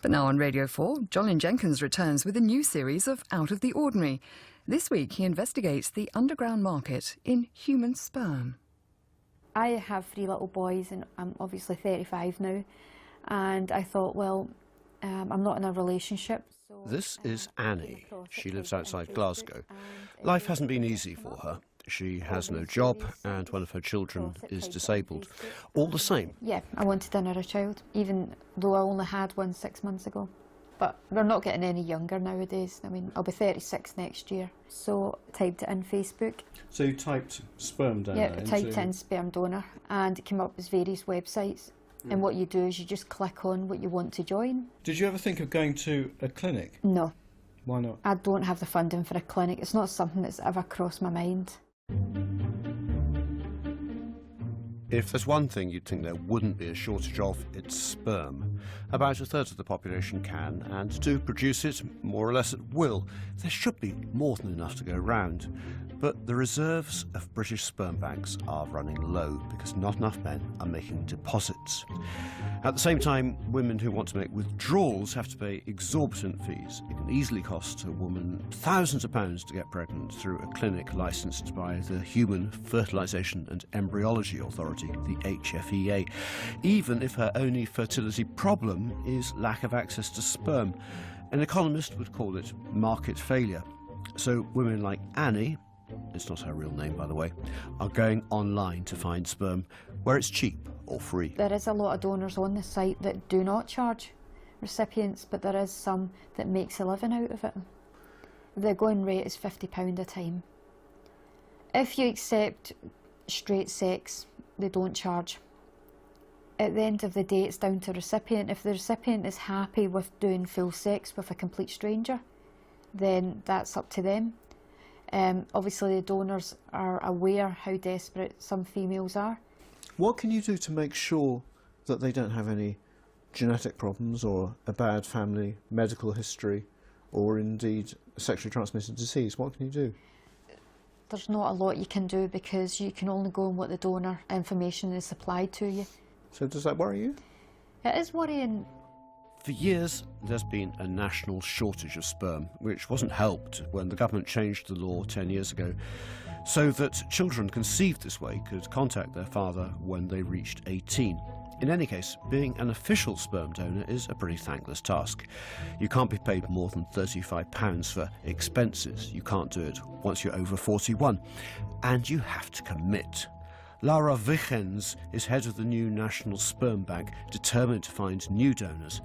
But now on Radio 4, Jolyn Jenkins returns with a new series of Out of the Ordinary. This week he investigates the underground market in human sperm. I have 3 little boys and I'm obviously 35 now, and I thought, well, I'm not in a relationship. So, this is Annie. She lives outside Glasgow. Life hasn't been easy for her. She has no job and one of her children is disabled. All the same. Yeah, I wanted another child, even though I only had one 6 months ago. But we're not getting any younger nowadays. I mean, I'll be 36 next year. So I typed it in Facebook. So you typed sperm donor? Yeah, I typed in sperm donor and it came up as various websites. Yeah. And what you do is you just click on what you want to join. Did you ever think of going to a clinic? No. Why not? I don't have the funding for a clinic. It's not something that's ever crossed my mind. If there's one thing you'd think there wouldn't be a shortage of, it's sperm. About a third of the population can and do produce it, more or less at will. There should be more than enough to go round. But the reserves of British sperm banks are running low because not enough men are making deposits. At the same time, women who want to make withdrawals have to pay exorbitant fees. It can easily cost a woman thousands of pounds to get pregnant through a clinic licensed by the Human Fertilisation and Embryology Authority, the HFEA, even if her only fertility problem is lack of access to sperm. An economist would call it market failure. So women like Annie, it's not her real name by the way, are going online to find sperm where it's cheap or free. There is a lot of donors on the site that do not charge recipients, but there is some that makes a living out of it. The going rate is £50 a time. If you accept straight sex, they don't charge. At the end of the day, it's down to the recipient. If the recipient is happy with doing full sex with a complete stranger, then that's up to them. Obviously the donors are aware how desperate some females are. What can you do to make sure that they don't have any genetic problems or a bad family medical history or indeed a sexually transmitted disease? What can you do? There's not a lot you can do because you can only go on what the donor information is supplied to you. So does that worry you? It is worrying. For years, there's been a national shortage of sperm, which wasn't helped when the government changed the law 10 years ago, so that children conceived this way could contact their father when they reached 18. In any case, being an official sperm donor is a pretty thankless task. You can't be paid more than £35 for expenses. You can't do it once you're over 41. And you have to commit. Laura Vichens is head of the new National Sperm Bank, determined to find new donors.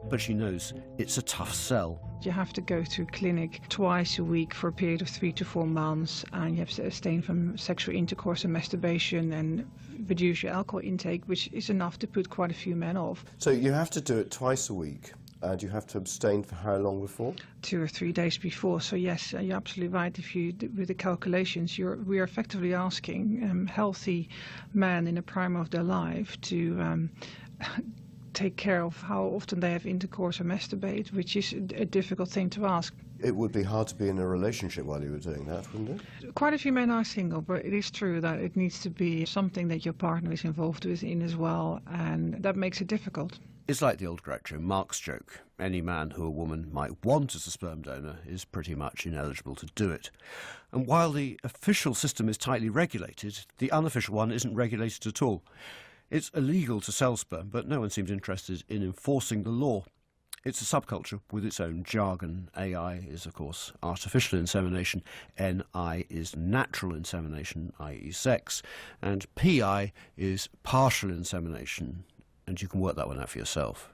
But she knows it's a tough sell. You have to go to a clinic twice a week for a period of 3 to 4 months, and you have to abstain from sexual intercourse and masturbation and reduce your alcohol intake, which is enough to put quite a few men off. So you have to do it twice a week, and you have to abstain for how long before? 2 or 3 days before. So yes, you're absolutely right. If you with the calculations, we are effectively asking healthy men in the prime of their life to take care of how often they have intercourse or masturbate, which is a difficult thing to ask. It would be hard to be in a relationship while you were doing that, wouldn't it? Quite a few men are single, but it is true that it needs to be something that your partner is involved in as well, and that makes it difficult. It's like the old Groucho Marx joke. Any man who a woman might want as a sperm donor is pretty much ineligible to do it. And while the official system is tightly regulated, the unofficial one isn't regulated at all. It's illegal to sell sperm, but no one seems interested in enforcing the law. It's a subculture with its own jargon. AI is, of course, artificial insemination. NI is natural insemination, i.e. sex. And PI is partial insemination. And you can work that one out for yourself.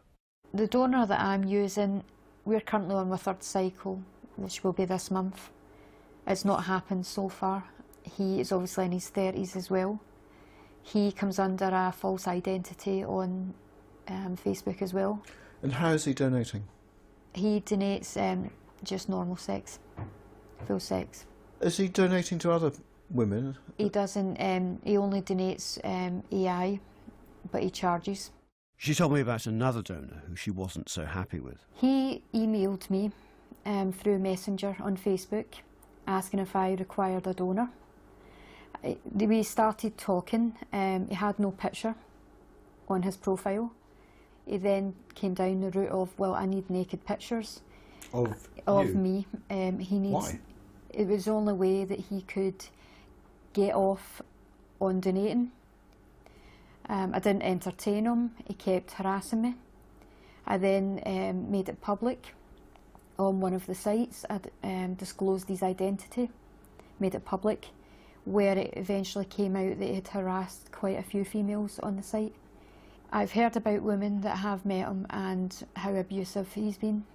The donor that I'm using, we're currently on my 3rd cycle, which will be this month. It's not happened so far. He is obviously in his 30s as well. He comes under a false identity on Facebook as well. And how is he donating? He donates just normal sex, full sex. Is he donating to other women? He doesn't, he only donates AI, but he charges. She told me about another donor who she wasn't so happy with. He emailed me through Messenger on Facebook asking if I required a donor. We started talking. He had no picture on his profile. He then came down the route of, well, I need naked pictures Of me. He needs. Why? It was the only way that he could get off on donating. I didn't entertain him. He kept harassing me. I then made it public on one of the sites. I disclosed his identity, made it public, where it eventually came out that he had harassed quite a few females on the site. I've heard about women that have met him and how abusive he's been,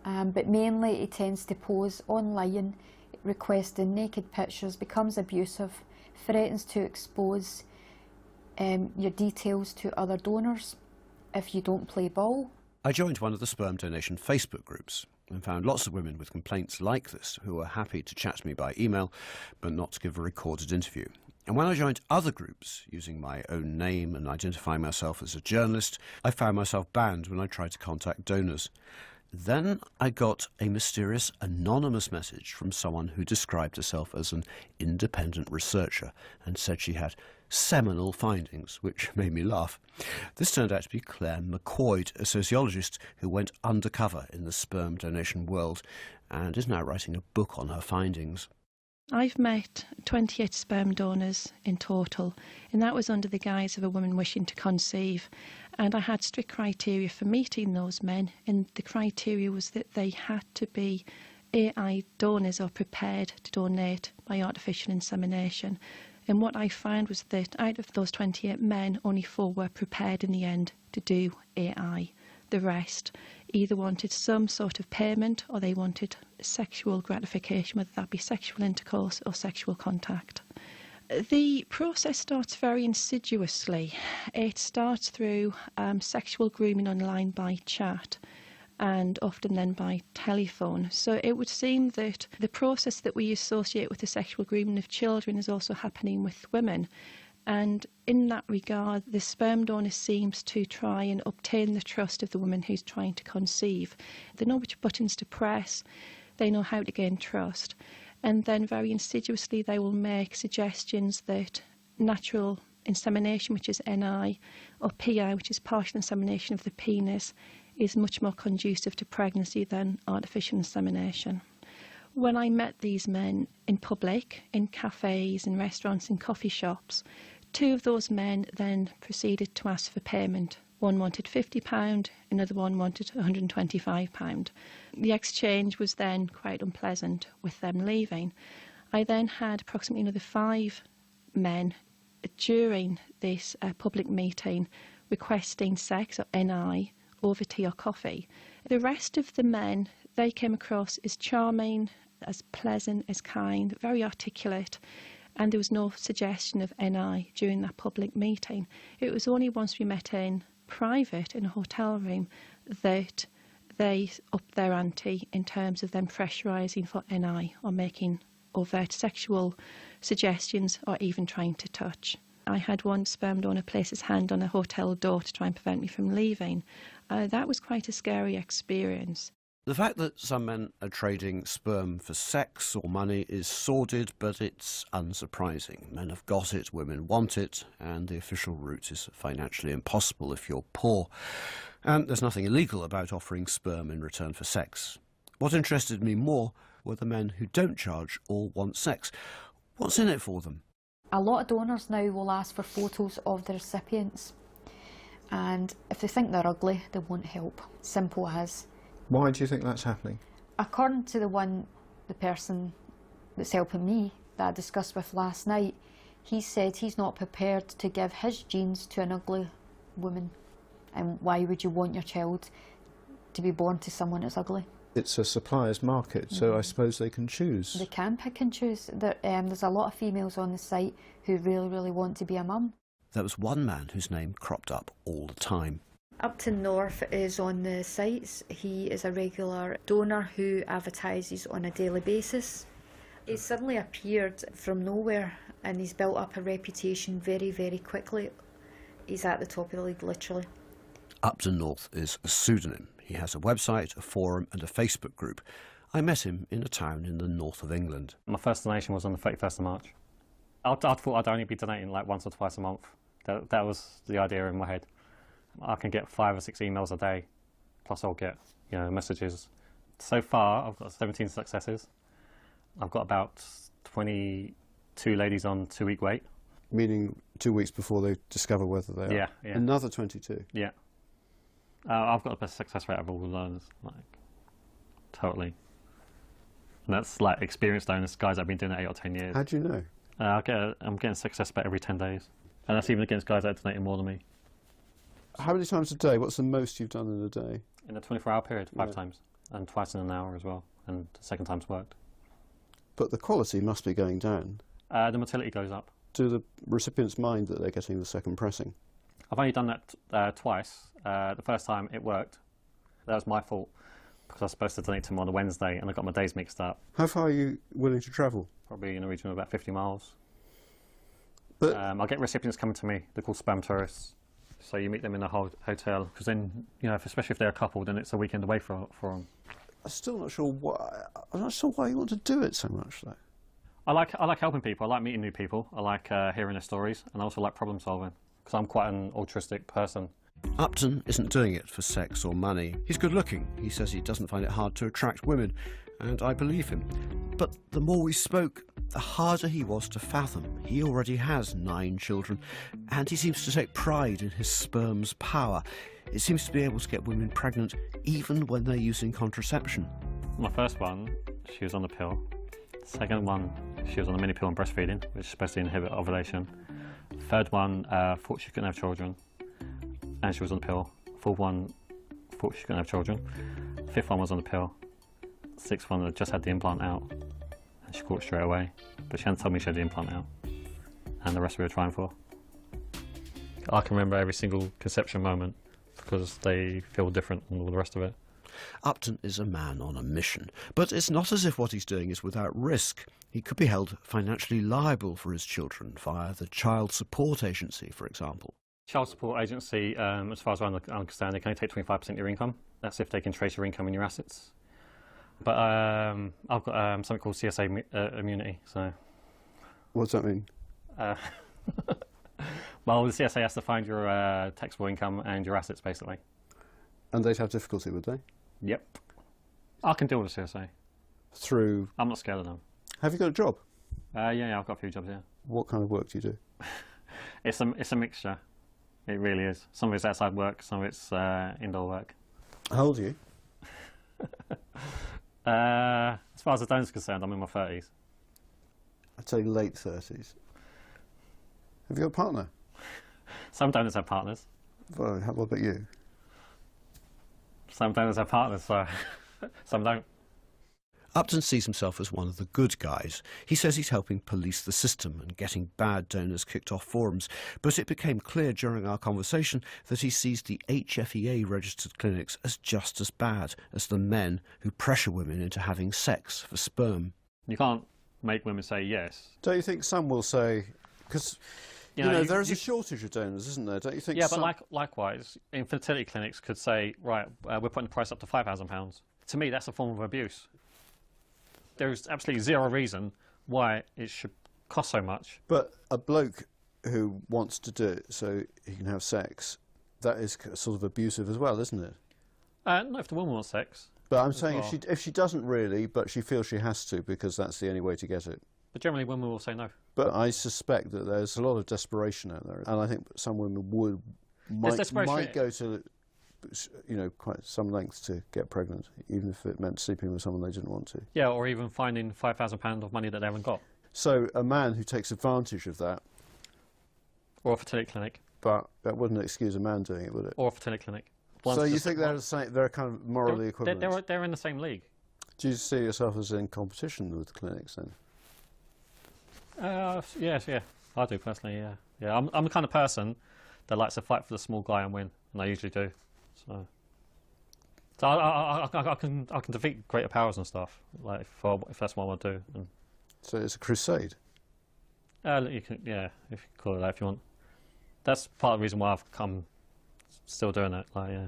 but mainly he tends to pose online, requesting naked pictures, becomes abusive, threatens to expose your details to other donors if you don't play ball. I joined one of the sperm donation Facebook groups and found lots of women with complaints like this who were happy to chat to me by email but not to give a recorded interview. And when I joined other groups using my own name and identifying myself as a journalist, I found myself banned when I tried to contact donors. Then I got a mysterious anonymous message from someone who described herself as an independent researcher and said she had seminal findings, which made me laugh. This turned out to be Claire McCoyd, a sociologist who went undercover in the sperm donation world and is now writing a book on her findings. I've met 28 sperm donors in total, and that was under the guise of a woman wishing to conceive. And I had strict criteria for meeting those men, and the criteria was that they had to be AI donors or prepared to donate by artificial insemination. And what I found was that out of those 28 men, only 4 were prepared in the end to do AI. The rest either wanted some sort of payment or they wanted sexual gratification, whether that be sexual intercourse or sexual contact. The process starts very insidiously. It starts through sexual grooming online by chat and often then by telephone. So it would seem that the process that we associate with the sexual grooming of children is also happening with women. And in that regard, the sperm donor seems to try and obtain the trust of the woman who's trying to conceive. They know which buttons to press, they know how to gain trust, and then very insidiously they will make suggestions that natural insemination, which is NI, or PI, which is partial insemination of the penis, is much more conducive to pregnancy than artificial insemination. When I met these men in public, in cafes, in restaurants, in coffee shops, 2 of those men then proceeded to ask for payment. One wanted £50, another one wanted £125. The exchange was then quite unpleasant with them leaving. I then had approximately another 5 men during this public meeting requesting sex, or NI, over tea or coffee. The rest of the men, they came across as charming, as pleasant, as kind, very articulate, and there was no suggestion of NI during that public meeting. It was only once we met in private in a hotel room that they upped their ante in terms of them pressurising for NI or making overt sexual suggestions or even trying to touch. I had one sperm donor place his hand on a hotel door to try and prevent me from leaving. That was quite a scary experience. The fact that some men are trading sperm for sex or money is sordid, but it's unsurprising. Men have got it, women want it, and the official route is financially impossible if you're poor. And there's nothing illegal about offering sperm in return for sex. What interested me more were the men who don't charge or want sex. What's in it for them? A lot of donors now will ask for photos of the recipients, and if they think they're ugly, they won't help. Simple as. Why do you think that's happening? According to the person that's helping me, that I discussed with last night, he said he's not prepared to give his genes to an ugly woman. And why would you want your child to be born to someone that's ugly? It's a supplier's market, so I suppose they can choose. They can pick and choose. There's a lot of females on the site who really, really want to be a mum. There was one man whose name cropped up all the time. Upton North is on the sites. He is a regular donor who advertises on a daily basis. He suddenly appeared from nowhere and he's built up a reputation very, very quickly. He's at the top of the league, literally. Upton North is a pseudonym. He has a website, a forum and a Facebook group. I met him in a town in the north of England. My first donation was on the 31st of March. I thought I'd only be donating like once or twice a month. That was the idea in my head. I can get 5 or 6 emails a day, plus I'll get, messages. So far, I've got 17 successes. I've got about 22 ladies on 2-week wait. Meaning 2 weeks before they discover whether they are? Yeah. Another 22? Yeah. I've got the best success rate of all the learners, totally. And that's experienced donors, guys that have been doing it 8 or 10 years. How do you know? I'm getting success bet every 10 days. And that's even against guys that are donating more than me. How many times a day? What's the most you've done in a day? In a 24-hour period, 5 times. And twice in an hour as well. And the second time's worked. But the quality must be going down. The motility goes up. Do the recipients mind that they're getting the second pressing? I've only done that twice. The first time it worked. That was my fault, because I was supposed to donate to them on a Wednesday and I got my days mixed up. How far are you willing to travel? Probably in the region of about 50 miles. But I get recipients coming to me. They're called spam tourists. So you meet them in a hotel, because then, especially if they're a couple, then it's a weekend away for them. I'm still not sure why. I'm not sure why you want to do it so much, though. I like helping people. I like meeting new people. I like hearing their stories, and I also like problem solving, because I'm quite an altruistic person. Upton isn't doing it for sex or money. He's good looking. He says he doesn't find it hard to attract women, and I believe him. But the more we spoke, the harder he was to fathom. He already has 9 children, and he seems to take pride in his sperm's power. It seems to be able to get women pregnant even when they're using contraception. My first one, she was on the pill. The second one, she was on the mini pill and breastfeeding, which is supposed to inhibit ovulation. Third one, thought she couldn't have children, and she was on the pill. Fourth one, thought she couldn't have children. Fifth one was on the pill. Sixth one had just had the implant out, and she caught it straight away, but she hadn't told me she had the implant out, and the rest we were trying for. I can remember every single conception moment, because they feel different than all the rest of it. Upton is a man on a mission, but it's not as if what he's doing is without risk. He could be held financially liable for his children via the Child Support Agency, for example. Child Support Agency, as far as I understand, they can only take 25% of your income. That's if they can trace your income and your assets. But I've got something called CSA immunity, so... What does that mean? Well, the CSA has to find your taxable income and your assets, basically. And they'd have difficulty, would they? Yep. I can deal with the CSA. Through... I'm not scared of them. Have you got a job? Yeah, I've got a few jobs, yeah. What kind of work do you do? It's a mixture. It really is. Some of it's outside work, some of it's indoor work. How old are you? As far as the donor's concerned, I'm in my 30s. I'd say late 30s. Have you got a partner? Some donors have partners. Well, what about you? Some donors have partners, so some don't. Upton sees himself as one of the good guys. He says he's helping police the system and getting bad donors kicked off forums. But it became clear during our conversation that he sees the HFEA-registered clinics as just as bad as the men who pressure women into having sex for sperm. You can't make women say yes. Don't you think some will say... Because, you know there is a shortage of donors, isn't there? Don't you think? Yeah, but likewise, infertility clinics could say, right, we're putting the price up to £5,000. To me, that's a form of abuse. There's absolutely zero reason why it should cost so much. But a bloke who wants to do it so he can have sex, that is sort of abusive as well, isn't it? Not if the woman wants sex. But I'm saying if she doesn't really, but she feels she has to because that's the only way to get it. But generally women will say no. But I suspect that there's a lot of desperation out there, and I think some women might go to, quite some lengths to get pregnant, even if it meant sleeping with someone they didn't want to. Yeah, or even finding £5,000 of money that they haven't got. So a man who takes advantage of that... Or a fertility clinic. But that wouldn't excuse a man doing it, would it? Or a fertility clinic. So you think they're kind of morally equivalent? They're in the same league. Do you see yourself as in competition with the clinics then? Yes, yeah. I do personally, yeah. Yeah, I'm the kind of person that likes to fight for the small guy and win, and I usually do. So I can defeat greater powers and stuff, like if that's what I want to do. And so it's a crusade. You can, yeah, if you call it that, if you want. That's part of the reason why I'm still doing it. Like, yeah.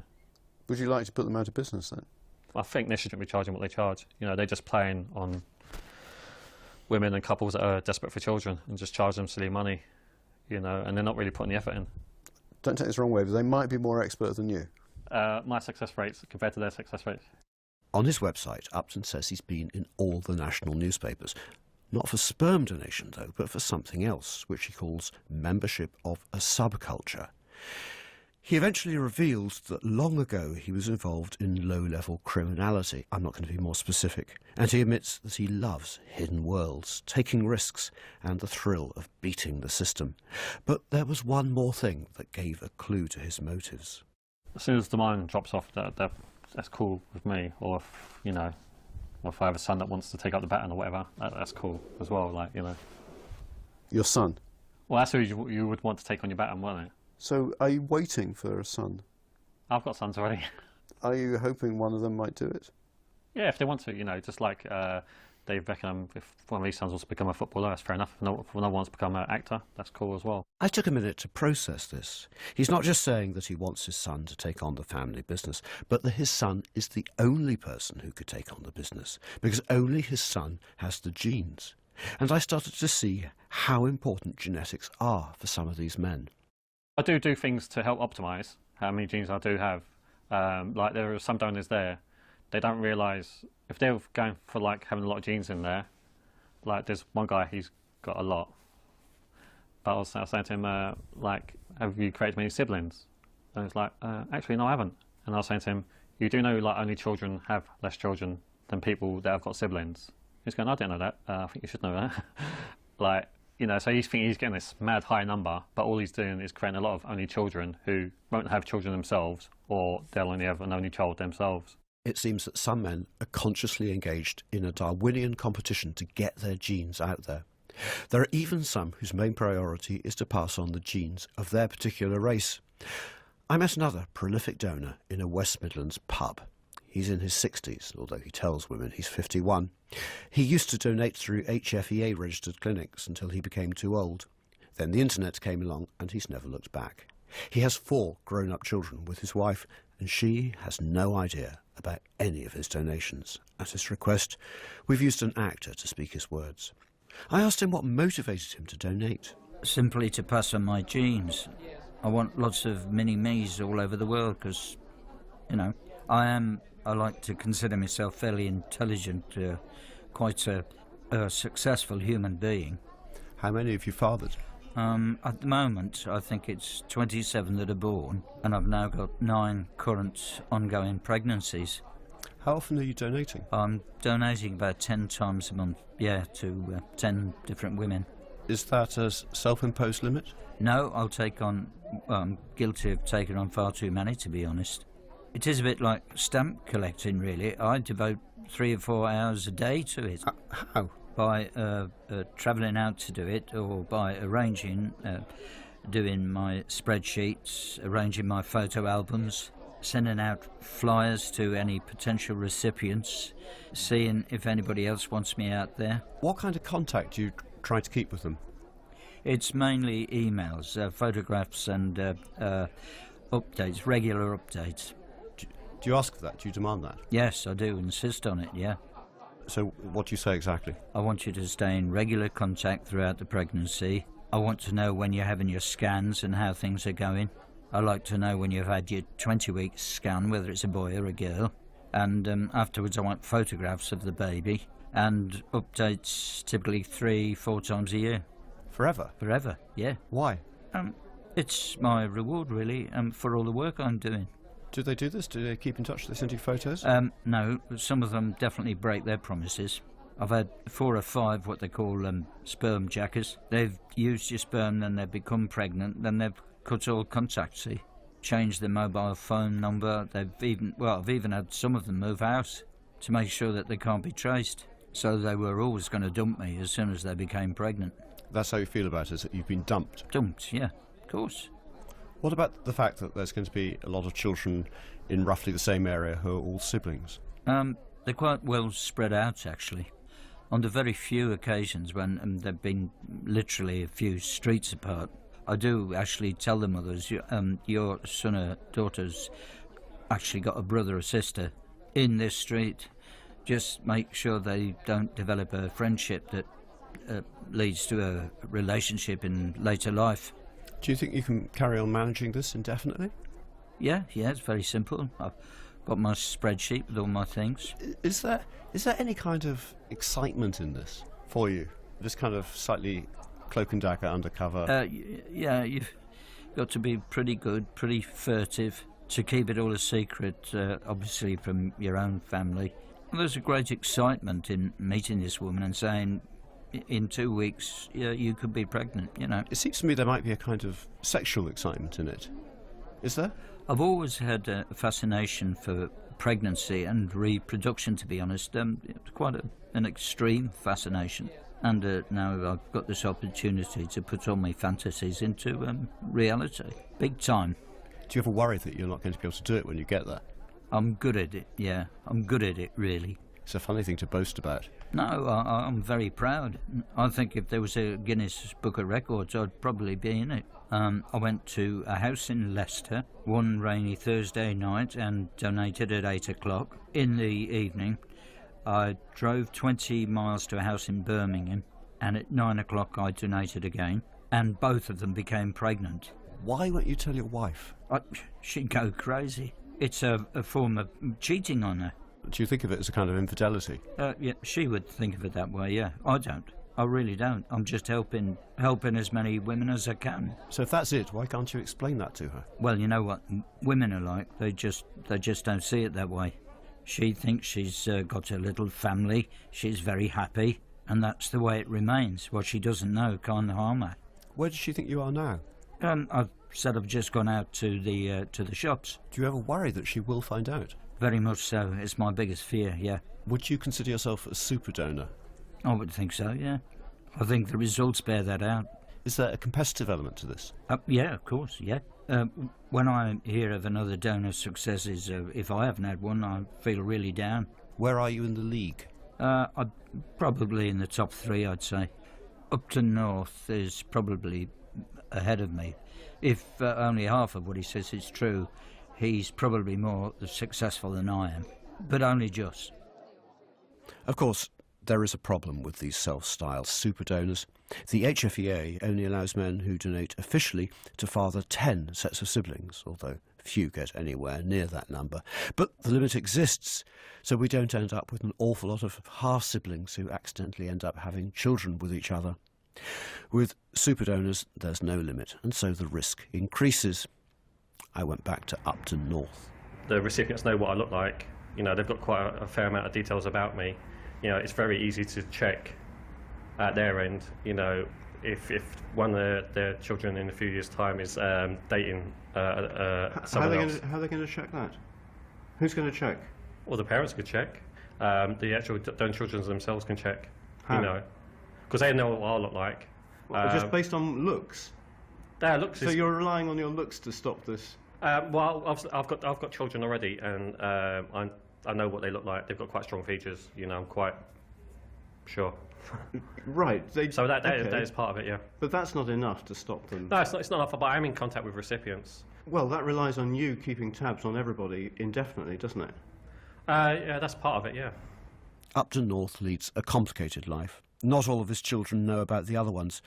Would you like to put them out of business then? I think they shouldn't be charging what they charge. They're just playing on women and couples that are desperate for children and just charge them silly money, and they're not really putting the effort in. don't take this the wrong way, but they might be more expert than you. My success rates compared to their success rates. On his website, Upton says he's been in all the national newspapers. Not for sperm donation, though, but for something else, which he calls membership of a subculture. He eventually revealed that long ago he was involved in low-level criminality. I'm not going to be more specific. And he admits that he loves hidden worlds, taking risks, and the thrill of beating the system. But there was one more thing that gave a clue to his motives. As soon as the mine drops off, that's cool with me. Or if, you know, or if I have a son that wants to take up the baton or whatever, that's cool as well. Like, you know. Your son? Well, that's who you would want to take on your baton, wouldn't it? So are you waiting for a son? I've got sons already. Are you hoping one of them might do it? Yeah, if they want to, you know, just like Dave Beckham, if one of these sons wants to become a footballer, that's fair enough. If another wants to become an actor, that's cool as well. I took a minute to process this. He's not just saying that he wants his son to take on the family business, but that his son is the only person who could take on the business, because only his son has the genes. And I started to see how important genetics are for some of these men. I do things to help optimise how many genes I do have. Like there are some donors there, they don't realise if they're going for like having a lot of genes in there. Like there's one guy, he's got a lot. But I was saying to him, like, have you created many siblings? And he's like, actually no, I haven't. And I was saying to him, you do know like only children have less children than people that have got siblings. He's going, I didn't know that. I think you should know that. Like. You know, so he's thinking he's getting this mad high number, but all he's doing is creating a lot of only children who won't have children themselves, or they'll only have an only child themselves. It seems that some men are consciously engaged in a Darwinian competition to get their genes out there. There are even some whose main priority is to pass on the genes of their particular race. I met another prolific donor in a West Midlands pub. He's in his 60s, although he tells women he's 51. He used to donate through HFEA-registered clinics until he became too old. Then the internet came along and he's never looked back. He has 4 grown-up children with his wife, and she has no idea about any of his donations. At his request, we've used an actor to speak his words. I asked him what motivated him to donate. Simply to pass on my genes. I want lots of mini-me's all over the world because, you know, I like to consider myself fairly intelligent, quite a successful human being. How many have you fathered? At the moment, I think it's 27 that are born, and I've now got 9 current ongoing pregnancies. How often are you donating? I'm donating about 10 times a month, yeah, to 10 different women. Is that a self-imposed limit? No, I'm guilty of taking on far too many, to be honest. It is a bit like stamp collecting, really. I devote 3 or 4 hours a day to it. How? By travelling out to do it, or by arranging, doing my spreadsheets, arranging my photo albums, sending out flyers to any potential recipients, seeing if anybody else wants me out there. What kind of contact do you try to keep with them? It's mainly emails, photographs and updates, regular updates. Do you ask for that? Do you demand that? Yes, I do insist on it, yeah. So what do you say exactly? I want you to stay in regular contact throughout the pregnancy. I want to know when you're having your scans and how things are going. I like to know when you've had your 20-week scan, whether it's a boy or a girl. And afterwards I want photographs of the baby and updates typically 3-4 times a year. Forever? Forever, yeah. Why? It's my reward, really, for all the work I'm doing. Do they do this? Do they keep in touch? Do they send you photos? No, some of them definitely break their promises. I've had 4 or 5 what they call sperm jackers. They've used your sperm, then they've become pregnant, then they've cut all contact, see. Changed their mobile phone number. I've even had some of them move house to make sure that they can't be traced. So they were always going to dump me as soon as they became pregnant. That's how you feel about it, is that you've been dumped? Dumped, yeah, of course. What about the fact that there's going to be a lot of children in roughly the same area who are all siblings? They're quite well spread out, actually. On the very few occasions when they've been literally a few streets apart, I do actually tell the mothers, your son or daughter's actually got a brother or sister in this street. Just make sure they don't develop a friendship that leads to a relationship in later life. Do you think you can carry on managing this indefinitely? Yeah, it's very simple. I've got my spreadsheet with all my things. Is there any kind of excitement in this for you? This kind of slightly cloak and dagger undercover? Yeah, you've got to be pretty good, pretty furtive to keep it all a secret, obviously from your own family. There's a great excitement in meeting this woman and saying, in 2 weeks, you could be pregnant, you know. It seems to me there might be a kind of sexual excitement in it. Is there? I've always had a fascination for pregnancy and reproduction, to be honest. It's quite an extreme fascination. And now I've got this opportunity to put all my fantasies into reality. Big time. Do you ever worry that you're not going to be able to do it when you get there? I'm good at it, yeah. I'm good at it, really. It's a funny thing to boast about. No, I'm very proud. I think if there was a Guinness Book of Records, I'd probably be in it. I went to a house in Leicester one rainy Thursday night and donated at 8 o'clock in the evening. I drove 20 miles to a house in Birmingham, and at 9 o'clock I donated again, and both of them became pregnant. Why won't you tell your wife? She'd go crazy. It's a form of cheating on her. Do you think of it as a kind of infidelity? Yeah, she would think of it that way, yeah. I don't. I really don't. I'm just helping as many women as I can. So if that's it, why can't you explain that to her? Well, you know what women are like. They just don't see it that way. She thinks she's got a little family. She's very happy, and that's the way it remains. What she doesn't know can't harm her. Where does she think you are now? I've said I've just gone out to the shops. Do you ever worry that she will find out? Very much so. It's my biggest fear, yeah. Would you consider yourself a super donor? I would think so, yeah. I think the results bear that out. Is there a competitive element to this? Yeah, of course, yeah. When I hear of another donor's successes, if I haven't had one, I feel really down. Where are you in the league? I'm probably in the top 3, I'd say. Upton North is probably ahead of me. If only half of what he says is true, he's probably more successful than I am, but only just. Of course, there is a problem with these self-styled super donors. The HFEA only allows men who donate officially to father 10 sets of siblings, although few get anywhere near that number. But the limit exists, so we don't end up with an awful lot of half-siblings who accidentally end up having children with each other. With super donors, there's no limit, and so the risk increases. I went back to Upton North. The recipients know what I look like. You know, they've got quite a fair amount of details about me. You know, it's very easy to check at their end, you know, if one of their children in a few years' time is dating someone else. How are they going to check that? Who's going to check? Well, the parents could check. The actual donor children themselves can check. How? You know, because they know what I look like. Just based on looks? Their looks. So you're relying on your looks to stop this? Well, I've got children already, and I know what they look like. They've got quite strong features. You know, I'm quite sure. Right. So that is part of it, yeah. But that's not enough to stop them. No, it's not enough. But I'm in contact with recipients. Well, that relies on you keeping tabs on everybody indefinitely, doesn't it? Yeah, that's part of it, yeah. Upton North leads a complicated life. Not all of his children know about the other ones.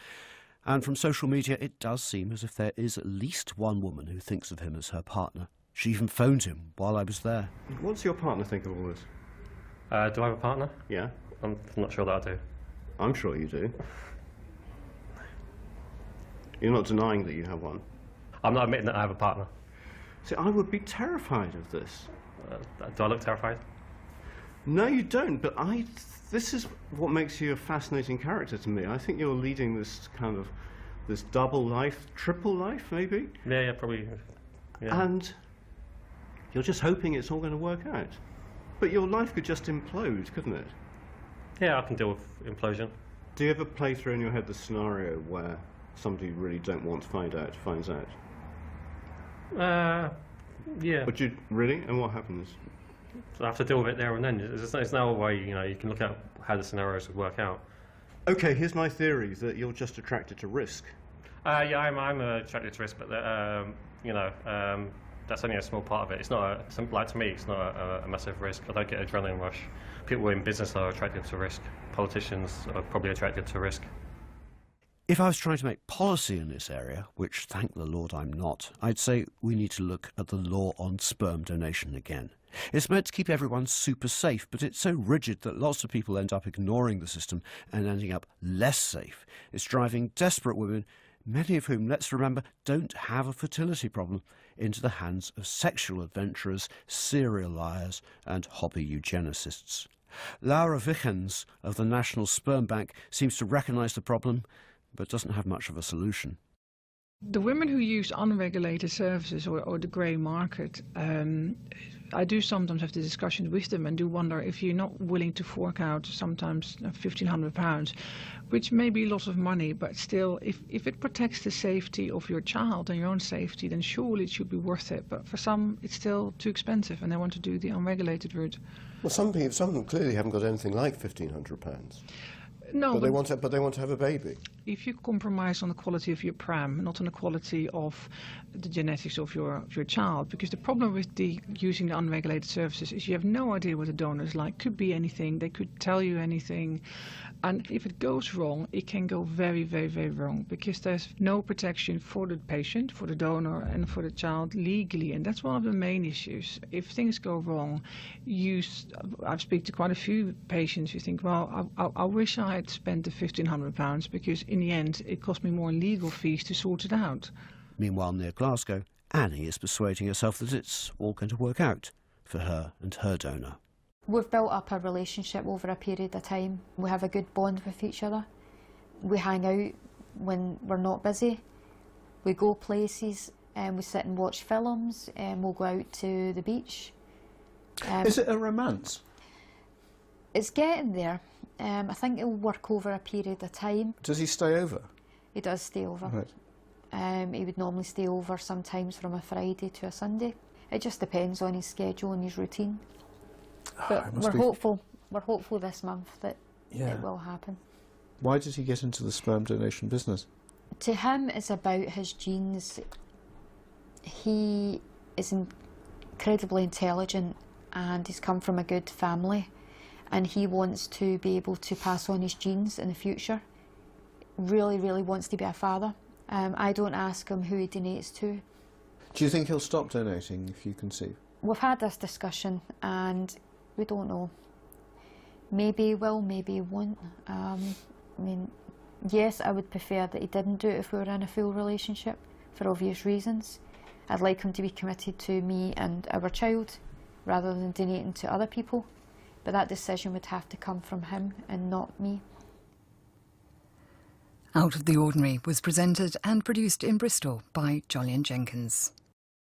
And from social media, it does seem as if there is at least one woman who thinks of him as her partner. She even phoned him while I was there. What's your partner think of all this? Do I have a partner? Yeah. I'm not sure that I do. I'm sure you do. You're not denying that you have one. I'm not admitting that I have a partner. See, I would be terrified of this. Do I look terrified? No, you don't, but this is what makes you a fascinating character to me. I think you're leading this kind of, this double life, triple life, maybe? Yeah, probably. Yeah. And you're just hoping it's all going to work out. But your life could just implode, couldn't it? Yeah, I can deal with implosion. Do you ever play through in your head the scenario where somebody you really don't want to finds out? Yeah. But you really? And what happens? So I have to deal with it there and then. There's no way, you know, you can look at how the scenarios would work out. Okay, here's my theory, that you're just attracted to risk. Yeah, I'm attracted to risk, but you know, that's only a small part of it. It's not like to me, it's not a massive risk. I don't get an adrenaline rush. People in business are attracted to risk. Politicians are probably attracted to risk. If I was trying to make policy in this area, which thank the Lord I'm not, I'd say we need to look at the law on sperm donation again. It's meant to keep everyone super safe, but it's so rigid that lots of people end up ignoring the system and ending up less safe. It's driving desperate women, many of whom, let's remember, don't have a fertility problem, into the hands of sexual adventurers, serial liars and hobby eugenicists. Laura Vichens of the National Sperm Bank seems to recognise the problem, but doesn't have much of a solution. The women who use unregulated services or the grey market, I do sometimes have the discussion with them and do wonder if you're not willing to fork out sometimes £1,500, which may be a lot of money, but still, if it protects the safety of your child and your own safety, then surely it should be worth it. But for some, it's still too expensive and they want to do the unregulated route. Well, some of them clearly haven't got anything like £1,500. No, but they want to have a baby. If you compromise on the quality of your pram, not on the quality of the genetics of your child, because the problem with using the unregulated services is you have no idea what the donor is like. Could be anything. They could tell you anything, and if it goes wrong, it can go very, very, very wrong because there's no protection for the patient, for the donor, and for the child legally, and that's one of the main issues. If things go wrong, I've spoken to quite a few patients who think, well, I wish I had spent the £1,500 because in the end it cost me more in legal fees to sort it out. Meanwhile, near Glasgow, Annie is persuading herself that it's all going to work out for her and her donor. We've built up a relationship over a period of time. We have a good bond with each other. We hang out when we're not busy. We go places and we sit and watch films and we'll go out to the beach. Is it a romance? It's getting there. I think it'll work over a period of time. Does he stay over? He does stay over. Right. He would normally stay over sometimes from a Friday to a Sunday. It just depends on his schedule and his routine. But we're hopeful. We're hopeful this month that it will happen. Why did he get into the sperm donation business? To him, it's about his genes. He is incredibly intelligent and he's come from a good family, and he wants to be able to pass on his genes in the future. Really, really wants to be a father. I don't ask him who he donates to. Do you think he'll stop donating if you conceive? We've had this discussion and we don't know. Maybe he will, maybe he won't. I mean, yes, I would prefer that he didn't do it if we were in a full relationship, for obvious reasons. I'd like him to be committed to me and our child, rather than donating to other people. But that decision would have to come from him and not me. Out of the Ordinary was presented and produced in Bristol by Jolyon Jenkins.